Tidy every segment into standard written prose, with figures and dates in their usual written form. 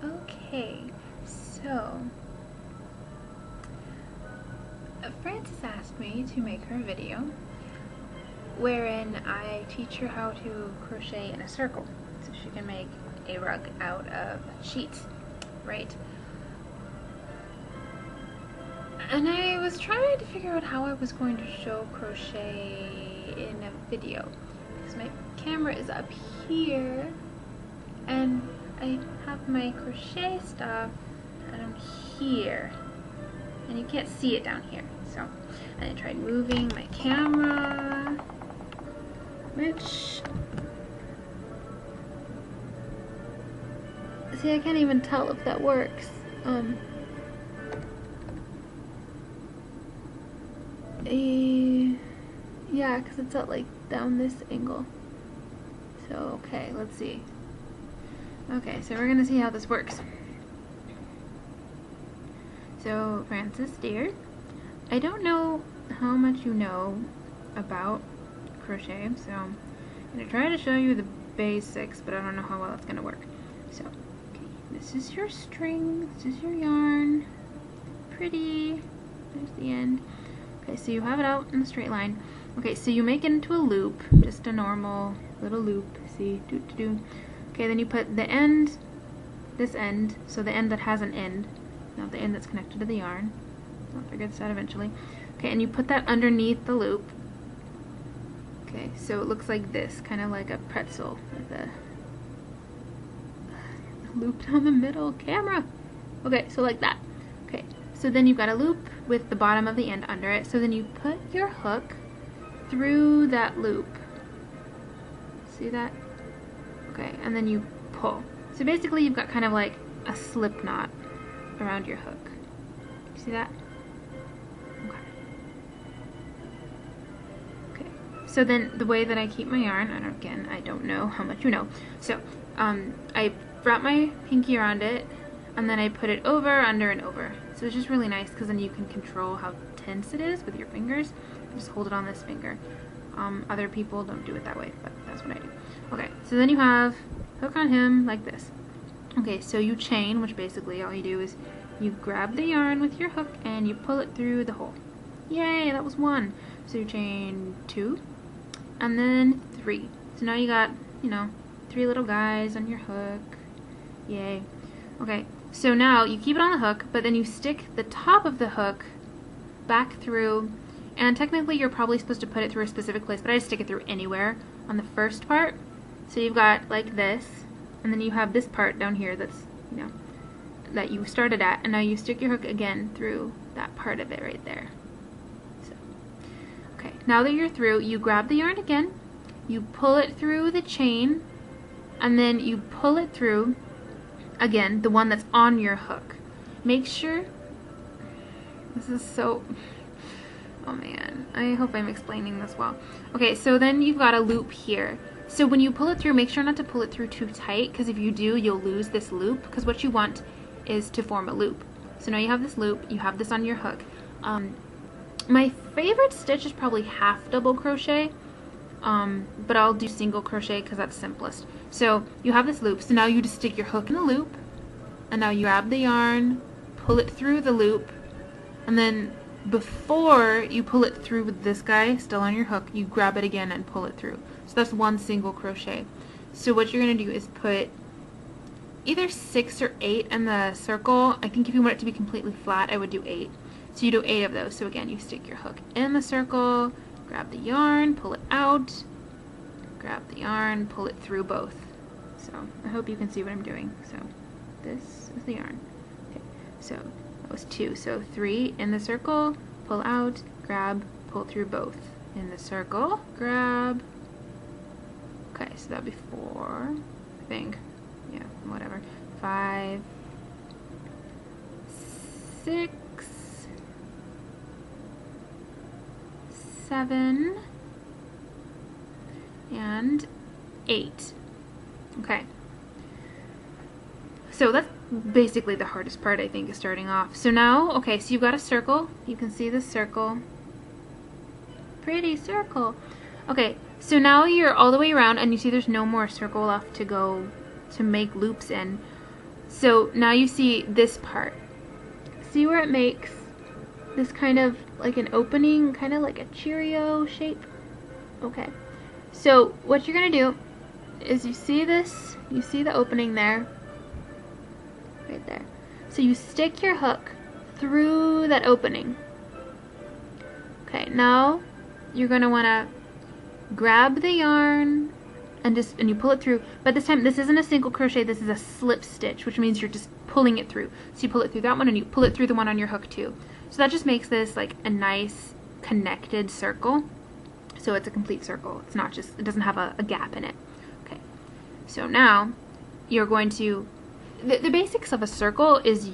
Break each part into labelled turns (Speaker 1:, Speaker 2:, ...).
Speaker 1: Okay, so Frances asked me to make her a video wherein I teach her how to crochet in a circle so she can make a rug out of sheets, right? And I was trying to figure out how I was going to show crochet in a video because my camera is up here and I have my crochet stuff down here and you can't see it down here. So and I tried moving my camera, which, see, I can't even tell if that works. Yeah, because it's at like down this angle. So okay, let's see. Okay, so we're gonna see how this works. So Frances dear, I don't know how much you know about crochet, so I'm gonna try to show you the basics, but I don't know how well it's gonna work. So, okay, this is your string, this is your yarn, pretty, there's the end. Okay, so you have it out in a straight line. Okay, so you make it into a loop, just a normal little loop, see, Okay, then you put the end, this end, so the end that has an end, not the end that's connected to the yarn. I'll figure this out eventually. Okay, and you put that underneath the loop. Okay, so it looks like this, kind of like a pretzel with a loop down the middle. Camera! Okay, so like that. Okay, so then you've got a loop with the bottom of the end under it. So then you put your hook through that loop. See that? Okay, and then you pull. So basically you've got kind of like a slip knot around your hook. See that? Okay. Okay. So then the way that I keep my yarn, I don't know how much you know. So I wrap my pinky around it and then I put it over, under, and over. So it's just really nice because then you can control how tense it is with your fingers. Just hold it on this finger. Other people don't do it that way, but that's what I do. Okay, so then you have hook on him like this. Okay, so you chain, which basically all you do is you grab the yarn with your hook and you pull it through the hole. Yay, that was 1. So you chain 2 and then 3. So now you got, 3 little guys on your hook. Yay. Okay, so now you keep it on the hook, but then you stick the top of the hook back through, and technically you're probably supposed to put it through a specific place, but I just stick it through anywhere on the first part. So you've got like this, and then you have this part down here that's, that you started at, and now you stick your hook again through that part of it right there. So, okay, now that you're through, you grab the yarn again, you pull it through the chain, and then you pull it through, again, the one that's on your hook. Make sure, this is so, oh man, I hope I'm explaining this well. Okay, so then you've got a loop here. So when you pull it through, make sure not to pull it through too tight, because if you do, you'll lose this loop, because what you want is to form a loop. So now you have this loop, you have this on your hook. My favorite stitch is probably half double crochet, but I'll do single crochet because that's simplest. So you have this loop, so now you just stick your hook in the loop, and now you grab the yarn, pull it through the loop, and then before you pull it through with this guy still on your hook, you grab it again and pull it through. So that's 1 single crochet. So what you're going to do is put either 6 or 8 in the circle. I think if you want it to be completely flat, I would do 8. So you do 8 of those. So again, you stick your hook in the circle, grab the yarn, pull it out, grab the yarn, pull it through both. So I hope you can see what I'm doing. So this is the yarn. Okay, so that was 2. So 3 in the circle, pull out, grab, pull through both. In the circle, grab. Okay, so that'd be 4, I think. Yeah, whatever. 5, 6, 7, and 8. Okay. So that's basically the hardest part, I think, is starting off. So now, okay, so you've got a circle. You can see the circle. Pretty circle. Okay, so now you're all the way around and you see there's no more circle left to go to make loops in. So now you see this part. See where it makes this kind of like an opening, kind of like a Cheerio shape? Okay. So what you're gonna do is you see this, you see the opening there, right there. So you stick your hook through that opening. Okay, now you're gonna wanna grab the yarn and you pull it through, but this time this isn't a single crochet, this is a slip stitch, which means you're just pulling it through. So you pull it through that one and you pull it through the one on your hook too. So that just makes this like a nice connected circle. So it's a complete circle. It's not just, it doesn't have a gap in it. Okay. So now you're going to, the basics of a circle is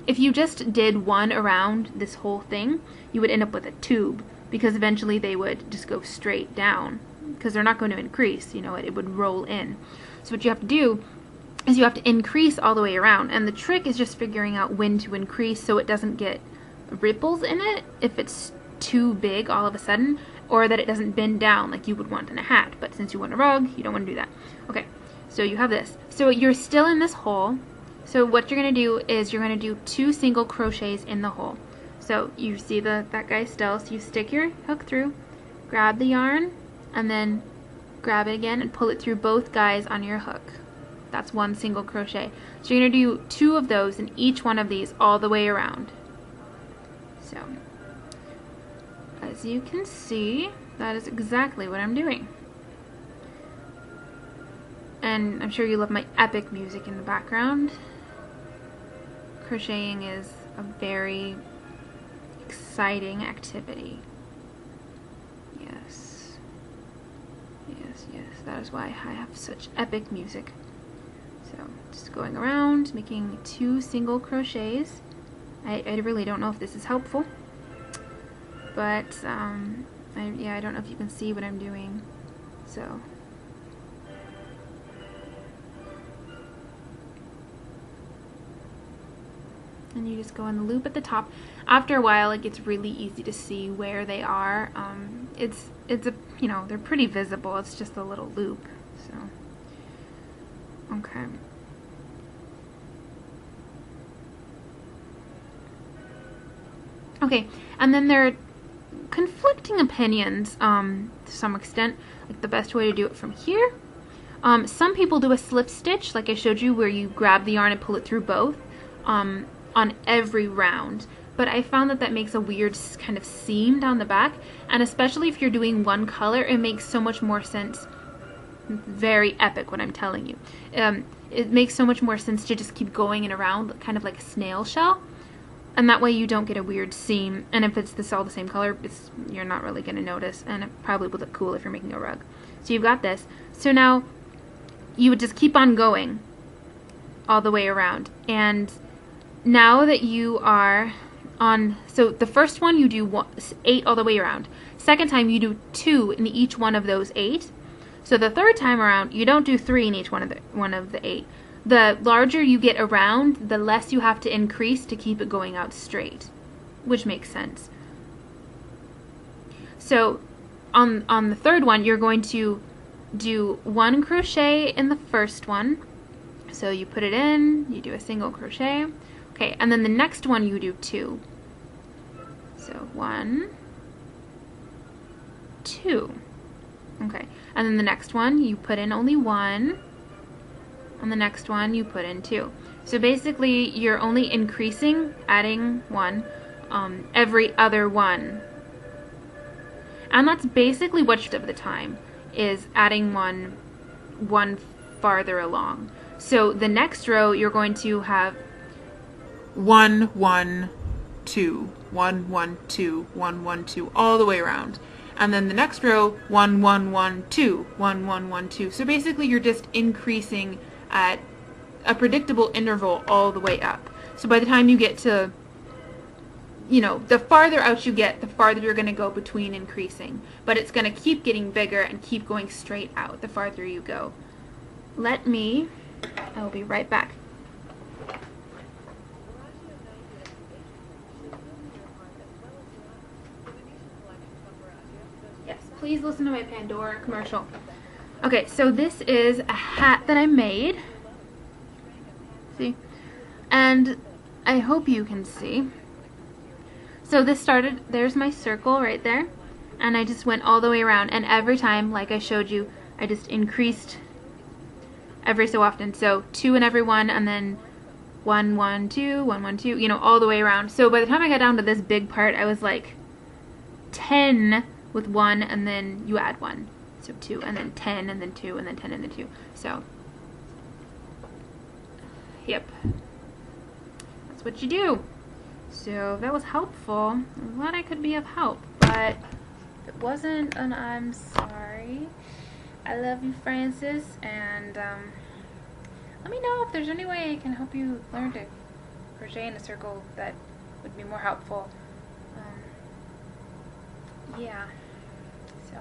Speaker 1: if you just did one around this whole thing, you would end up with a tube, because eventually they would just go straight down because they're not going to increase, you know, it would roll in. So what you have to do is you have to increase all the way around, and the trick is just figuring out when to increase so it doesn't get ripples in it if it's too big all of a sudden, or that it doesn't bend down like you would want in a hat. But since you want a rug, you don't want to do that. Okay, so you have this. So you're still in this hole. So what you're going to do is you're going to do 2 single crochets in the hole. So you see that guy still, so you stick your hook through, grab the yarn, and then grab it again and pull it through both guys on your hook. That's 1 single crochet. So you're going to do 2 of those in each one of these all the way around. So as you can see, that is exactly what I'm doing. And I'm sure you love my epic music in the background. Crocheting is a very exciting activity. Yes. Yes, yes. That is why I have such epic music. So just going around, making 2 single crochets. I really don't know if this is helpful, but yeah, I don't know if you can see what I'm doing. So and you just go in the loop at the top. After a while, it gets really easy to see where they are. It's a, you know, they're pretty visible. It's just a little loop. So okay. Okay, and then there are conflicting opinions to some extent, like the best way to do it from here. Some people do a slip stitch, like I showed you, where you grab the yarn and pull it through both on every round. But I found that makes a weird kind of seam down the back, and especially if you're doing one color, it makes so much more sense. Very epic what I'm telling you. It makes so much more sense to just keep going and around, kind of like a snail shell. And that way you don't get a weird seam, and if it's all the same color, you're not really going to notice, and it probably will look cool if you're making a rug. So you've got this. So now you would just keep on going all the way around. And now that you are on, so the first one you do 8 all the way around. Second time you do 2 in each one of those 8. So the third time around you don't do 3 in each one of the 8. The larger you get around, the less you have to increase to keep it going out straight, which makes sense. So on the third one, you're going to do 1 crochet in the first one. So you put it in, you do a single crochet. Okay, and then the next one you do 2. So 1, 2. Okay, and then the next one you put in only 1. On the next one you put in 2. So basically you're only increasing, adding 1 every other one. And that's basically what of the time is adding one farther along. So the next row you're going to have 1 1 2 1 1 2 1 1 2 all the way around. And then the next row 1 1 1 2 1 1 1 2. So basically you're just increasing at a predictable interval all the way up. So by the time you get to, you know, the farther out you get, the farther you're going to go between increasing. But it's going to keep getting bigger and keep going straight out the farther you go. I will be right back. Yes, please listen to my Pandora commercial. Okay, so this is a hat that I made. See? And I hope you can see. So this started, there's my circle right there, and I just went all the way around, and every time, like I showed you, I just increased every so often. So 2 in every one, and then 1 1 2 1 1 2, you know, all the way around. So by the time I got down to this big part, I was like 10 with 1, and then you add 1. So 2, and then 10, and then 2, and then 10, and then 2. So, yep. That's what you do. So that was helpful. I'm glad I could be of help, but if it wasn't, and I'm sorry. I love you, Francis, and let me know if there's any way I can help you learn to crochet in a circle that would be more helpful. Yeah, so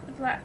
Speaker 1: good luck.